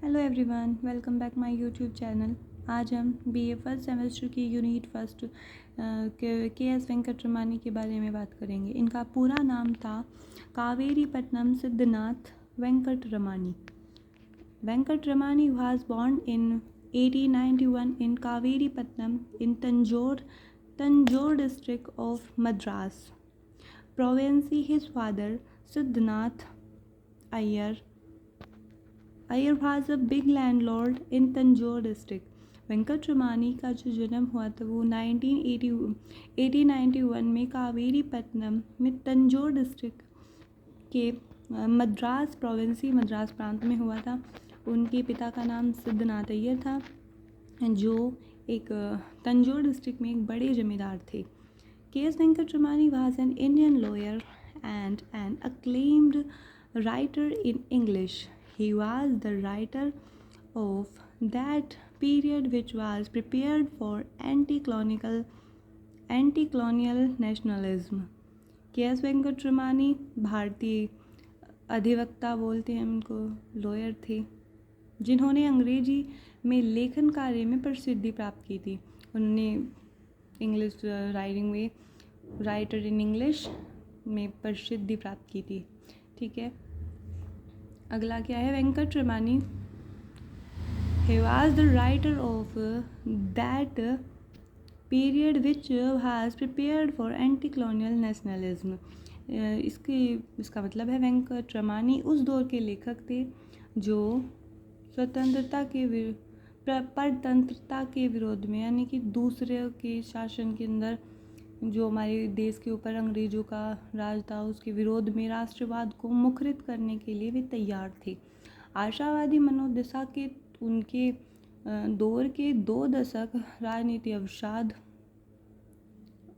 Hello everyone, welcome back my YouTube channel. आज हम BA first semester की unit first के एस वेंकटरमणी के बारे में बात करेंगे। इनका पूरा नाम था Kaveripattinam Siddhnath Venkataramani. Venkatraman was born in 1891 in Kaveripatnam in Tanjore district of Madras province. His father, Siddhanath Iyer was a big landlord in Tanjore district. Venkataramani का जो जन्म हुआ था वो 1891 में कावेरीपट्टनम में तंजौर डिस्ट्रिक्ट के मद्रास प्रांत में हुआ था। उनके पिता का नाम सिद्धनाथ अय्यर था, जो एक तंजौर डिस्ट्रिक्ट में एक बड़े जमींदार थे। K S Venkataramani was an Indian lawyer and an acclaimed writer in English. He was the writer of that period which was prepared for anti-colonial nationalism. के एस वेंकटरमणी भारतीय अधिवक्ता बोलते हैं उनको, लॉयर थे, जिन्होंने अंग्रेजी में लेखन कार्य में प्रसिद्धि प्राप्त की थी। उन्होंने इंग्लिश राइटिंग में राइटर इन इंग्लिश में प्रसिद्धि प्राप्त की थी। ठीक है, अगला क्या है? Venkataramani he was the writer of that period which has prepared for anti-colonial nationalism. इसका मतलब है वेंकटरमणी उस दौर के लेखक थे जो परतंत्रता के विरोध में, यानी कि दूसरे के शासन के अंदर जो हमारे देश के ऊपर अंग्रेजों का राज था उसके विरोध में राष्ट्रवाद को मुखरित करने के लिए वे तैयार थे। आशावादी मनोदशा के उनके दौर के 2 दशक राजनीति अवसाद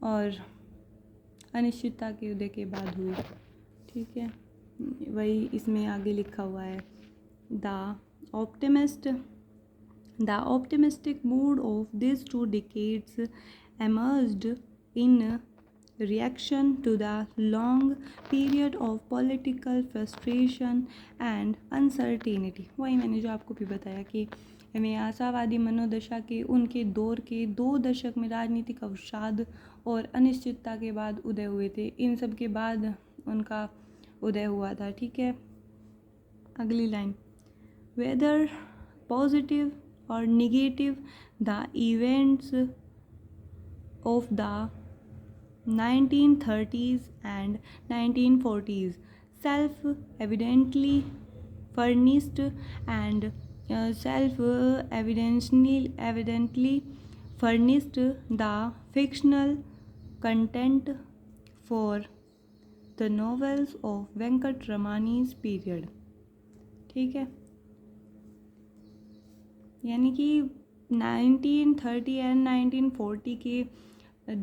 और अनिश्चितता के उदय के बाद हुए। ठीक है, वही इसमें आगे लिखा हुआ है। The optimistic mood of these 2 decades emerged in reaction to the long period of political frustration and uncertainty. वही मैंने जो आपको भी बताया कि हमें आशावादी मनोदशा के उनके दौर के 2 दशक में राजनीतिक अवसाद और अनिश्चितता के बाद उदय हुए थे। इन सब के बाद उनका उदय हुआ था। ठीक है, अगली line, whether positive or negative, the events of the 1930s and 1940s self-evidently furnished the fictional content for the novels of Venkatramani's period. ठीक है, यानी कि 1930 एंड 1940 के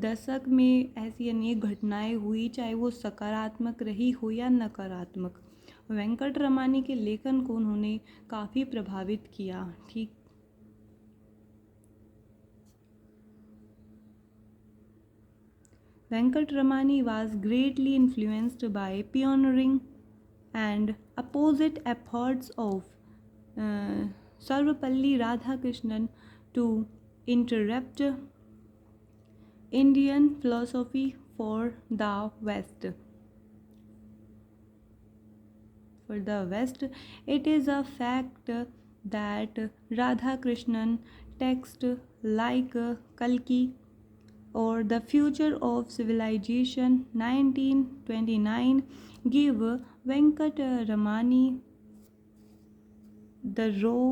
दशक में ऐसी अनेक घटनाएं हुई, चाहे वो सकारात्मक रही हो या नकारात्मक। वेंकटरमणी के लेखन को उन्होंने काफ़ी प्रभावित किया। ठीक, Venkataramani was greatly influenced by pioneering and opposite efforts of Sarvepalli Radhakrishnan to interrupt Indian philosophy for the West. It is a fact that Radhakrishnan texts like Kalki or The Future of Civilization 1929 give Venkatramani the raw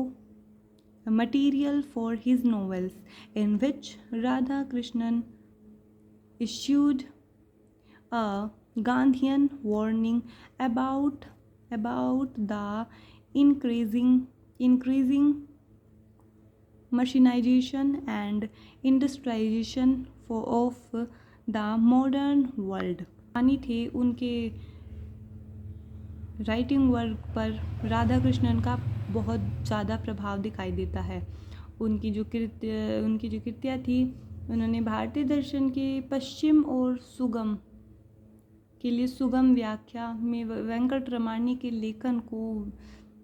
material for his novels, in which Radhakrishnan issued a Gandhian warning about the increasing machinization and industrialization of the modern world. रानी थे, उनके writing work पर राधाकृष्णन का बहुत ज़्यादा प्रभाव दिखाई देता है। उनकी जो कृतियाँ थी, उन्होंने भारतीय दर्शन के पश्चिम और सुगम के लिए सुगम व्याख्या में वेंकटरमणी के लेखन को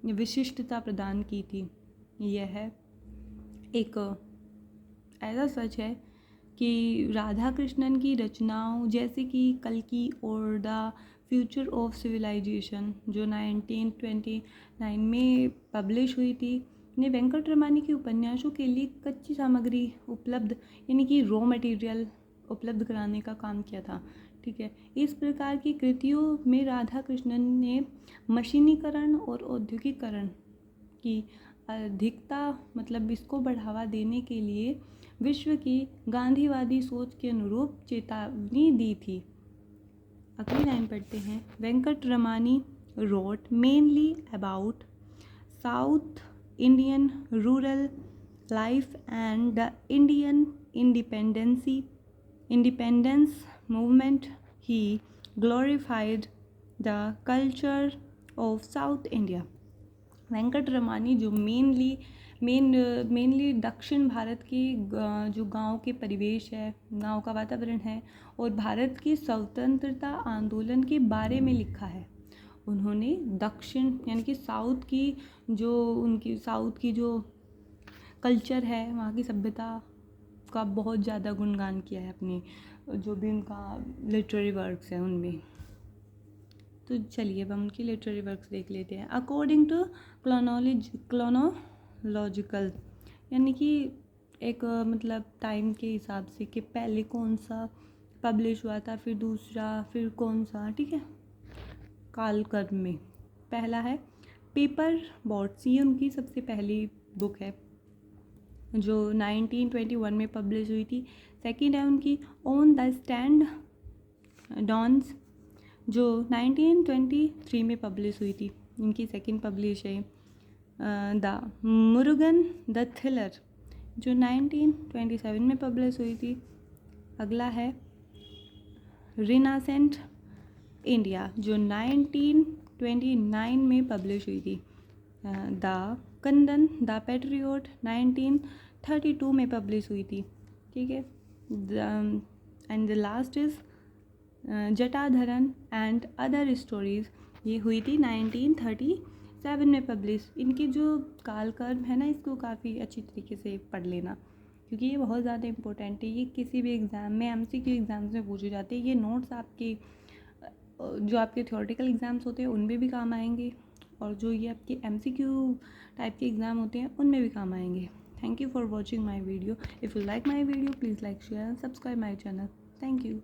विशिष्टता प्रदान की थी। यह एक ऐसा सच है कि राधा कृष्णन की रचनाओं जैसे कि कल्कि और द फ्यूचर ऑफ सिविलाइजेशन जो 1929 में पब्लिश हुई थी ने वेंकटरमणी के उपन्यासों के लिए कच्ची सामग्री उपलब्ध यानी कि रॉ मटेरियल उपलब्ध कराने का काम किया था। ठीक है, इस प्रकार की कृतियों में राधा कृष्णन ने मशीनीकरण और औद्योगिकरण की अधिकता मतलब इसको बढ़ावा देने के लिए विश्व की गांधीवादी सोच के अनुरूप चेतावनी दी थी। अगली लाइन पढ़ते हैं। Venkataramani wrote mainly about South Indian rural life and the Indian independence movement. He glorified the culture of South India. Venkataramani जो मेनली दक्षिण भारत की जो गांव के परिवेश है, गांव का वातावरण है और भारत की स्वतंत्रता आंदोलन के बारे में लिखा है। उन्होंने दक्षिण यानी कि साउथ की जो कल्चर है, वहाँ की सभ्यता का बहुत ज़्यादा गुणगान किया है अपने जो भी उनका लिटरेरी वर्क्स हैं उनमें। तो चलिए अब हम उनकी लिटरेरी वर्क्स देख लेते हैं। अकॉर्डिंग टू क्रोनोलॉजिकल यानी कि एक मतलब टाइम के हिसाब से कि पहले कौन सा पब्लिश हुआ था, फिर दूसरा, फिर कौन सा, ठीक है, कालक्रम में। पहला है पेपर बोट्स, ये उनकी सबसे पहली बुक है जो 1921 में पब्लिश हुई थी। सेकंड है उनकी ऑन द स्टैंड डॉन्स जो 1923 में पब्लिश हुई थी। इनकी सेकंड पब्लिश है द मुरुगन द थ्रिलर जो 1927 में पब्लिश हुई थी। अगला है रिनासेंट इंडिया जो 1929 में पब्लिश हुई थी। द कंदन द पैट्रियोट 1932 में पब्लिश हुई थी। ठीक है, and the last is Jatadharan and other stories, ये हुई थी 1937 में पब्लिश। इनकी जो कालक्रम है ना, इसको काफ़ी अच्छी तरीके से पढ़ लेना क्योंकि ये बहुत ज़्यादा इंपॉर्टेंट है। ये किसी भी एग्ज़ाम में MCQ एग्ज़ाम्स में पूछे जाते हैं। ये नोट्स आपके जो आपके थ्योरेटिकल एग्ज़ाम्स होते हैं उनमें भी काम आएंगे और जो ये आपके MCQ टाइप के एग्ज़ाम होते हैं उनमें भी काम आएंगे। Thank you for watching my video. If you like my video please like share and subscribe my channel. Thank you.